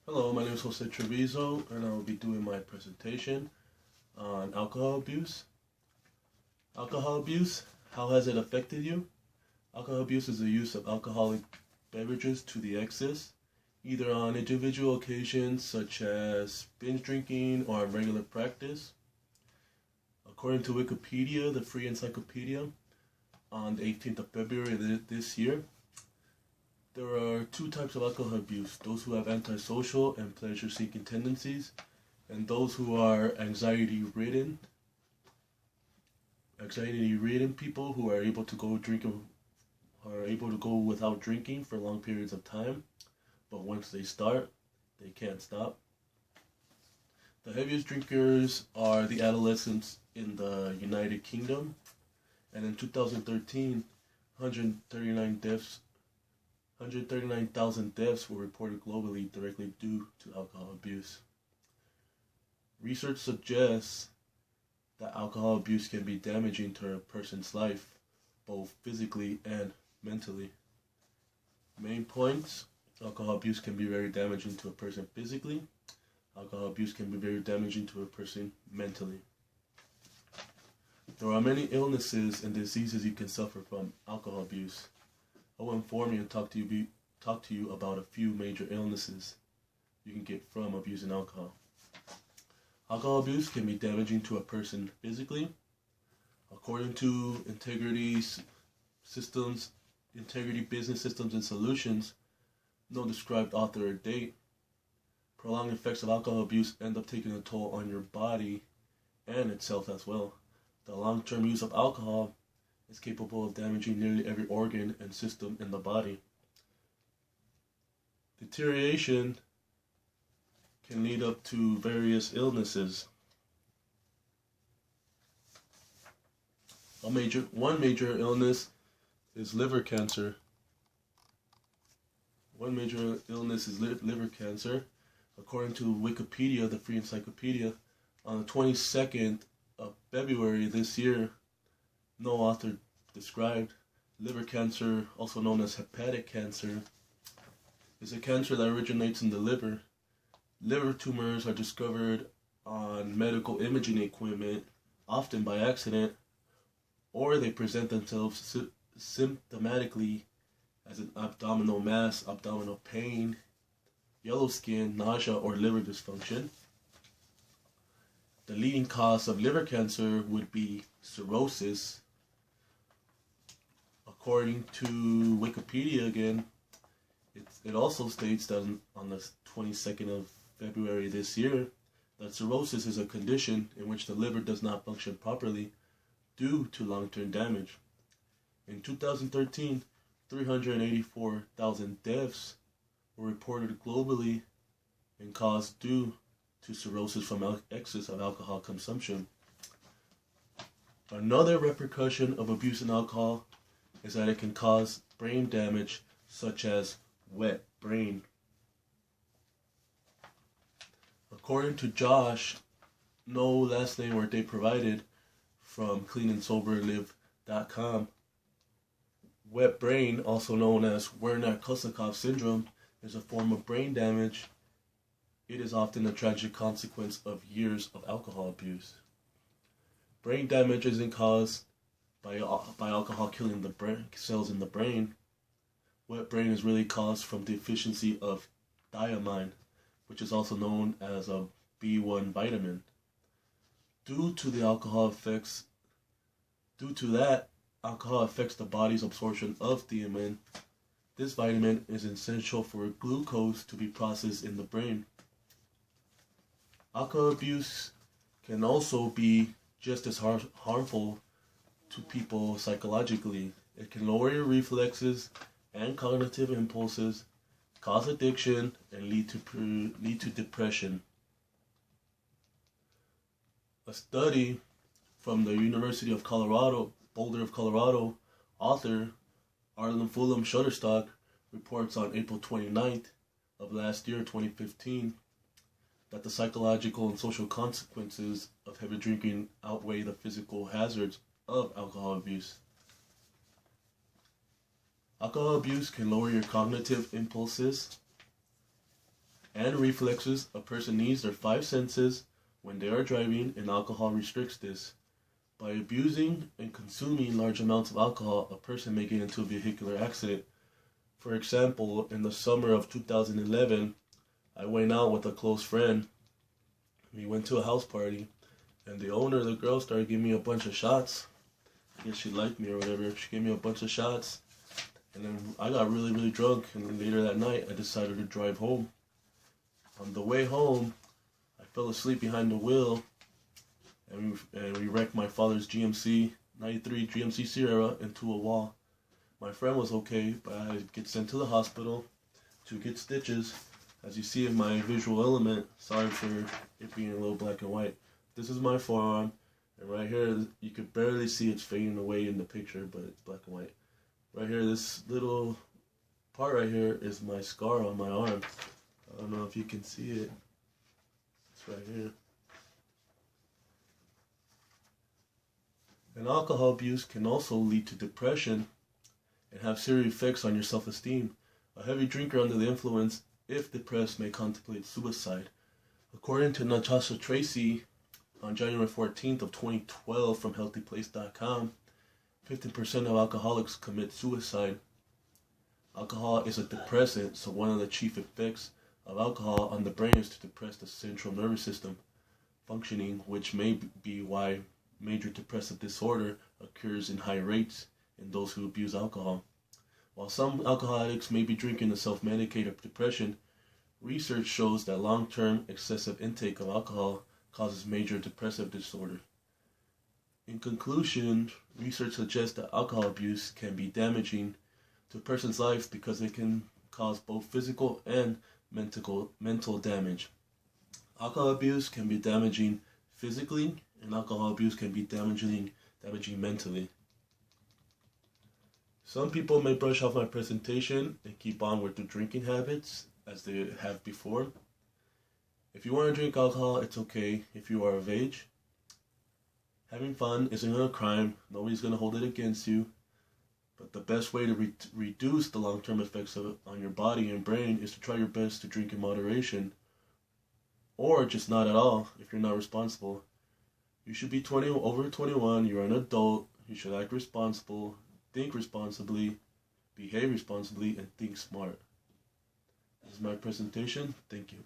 Hello, my name is Jose Trevizo, and I will be doing my presentation on alcohol abuse. Alcohol abuse, how has it affected you? Alcohol abuse is the use of alcoholic beverages to the excess, either on individual occasions such as binge drinking or on regular practice. According to Wikipedia, the free encyclopedia, on the 18th of February this year, there are two types of alcohol abuse: those who have antisocial and pleasure-seeking tendencies, and those who are anxiety-ridden. Anxiety-ridden people who are able to go without drinking for long periods of time, but once they start, they can't stop. The heaviest drinkers are the adolescents in the United Kingdom, and in 2013, 139,000 deaths were reported globally directly due to alcohol abuse. Research suggests that alcohol abuse can be damaging to a person's life, both physically and mentally. Main points: alcohol abuse can be very damaging to a person physically. Alcohol abuse can be very damaging to a person mentally. There are many illnesses and diseases you can suffer from alcohol abuse. I will inform you and talk to you about a few major illnesses you can get from abusing alcohol. Alcohol abuse can be damaging to a person physically. According to Integrity Business Systems and Solutions, no described author or date, prolonged effects of alcohol abuse end up taking a toll on your body and itself as well. The long-term use of alcohol is capable of damaging nearly every organ and system in the body. Deterioration can lead up to various illnesses. One major illness is liver cancer. Liver cancer. According to Wikipedia, the free encyclopedia, on the 22nd of February this year, no author described. Liver cancer, also known as hepatic cancer, is a cancer that originates in the liver. Liver tumors are discovered on medical imaging equipment, often by accident, or they present themselves symptomatically as an abdominal mass, abdominal pain, yellow skin, nausea, or liver dysfunction. The leading cause of liver cancer would be cirrhosis. According to Wikipedia again, it also states that on the 22nd of February this year, that cirrhosis is a condition in which the liver does not function properly due to long-term damage. In 2013, 384,000 deaths were reported globally and caused due to cirrhosis from excess of alcohol consumption. Another repercussion of abusing alcohol is that it can cause brain damage, such as wet brain. According to Josh, no last name or date provided, from cleanandsoberlive.com, wet brain, also known as Werner-Korsakoff syndrome, is a form of brain damage. It is often a tragic consequence of years of alcohol abuse. Brain damage isn't caused by alcohol killing the cells in the brain. Wet brain is really caused from deficiency of thiamine, which is also known as a B1 vitamin. Due to that, alcohol affects the body's absorption of thiamine. This vitamin is essential for glucose to be processed in the brain. Alcohol abuse can also be just as harmful to people psychologically. It can lower your reflexes and cognitive impulses, cause addiction, and lead to depression. A study from the University of Colorado, Boulder of Colorado, author Arlen Fulham Shutterstock reports on April 29th of last year, 2015, that the psychological and social consequences of heavy drinking outweigh the physical hazards of alcohol abuse. Alcohol abuse can lower your cognitive impulses and reflexes a person needs their five senses when they are driving, and alcohol restricts this. By abusing and consuming large amounts of alcohol, a person may get into a vehicular accident. For example, in the summer of 2011, I went out with a close friend. We went to a house party, and the owner, the girl, started giving me a bunch of shots. I guess she liked me or whatever. She gave me a bunch of shots, and then I got really, really drunk, and then later that night, I decided to drive home. On the way home, I fell asleep behind the wheel, and we wrecked my father's GMC 93 GMC Sierra into a wall. My friend was okay, but I get sent to the hospital to get stitches. As you see in my visual element, sorry for it being a little black and white. This is my forearm, and right here, you could barely see it's fading away in the picture, but it's black and white. Right here, this little part right here is my scar on my arm. I don't know if you can see it. It's right here. And alcohol abuse can also lead to depression and have serious effects on your self-esteem. A heavy drinker under the influence, if depressed, may contemplate suicide. According to Natasha Tracy, on January 14th of 2012 from healthyplace.com, 15% of alcoholics commit suicide. Alcohol is a depressant, so one of the chief effects of alcohol on the brain is to depress the central nervous system functioning, which may be why major depressive disorder occurs in high rates in those who abuse alcohol. While some alcohol addicts may be drinking to self-medicate of depression, research shows that long-term excessive intake of alcohol causes major depressive disorder. In conclusion, research suggests that alcohol abuse can be damaging to a person's life because it can cause both physical and mental damage. Alcohol abuse can be damaging physically, and alcohol abuse can be damaging mentally. Some people may brush off my presentation and keep on with their drinking habits as they have before. If you want to drink alcohol, it's okay if you are of age. Having fun isn't a crime. Nobody's going to hold it against you. But the best way to reduce the long-term effects of it on your body and brain is to try your best to drink in moderation, or just not at all if you're not responsible. You should be over 21. You're an adult. You should act responsible, think responsibly, behave responsibly, and think smart. This is my presentation. Thank you.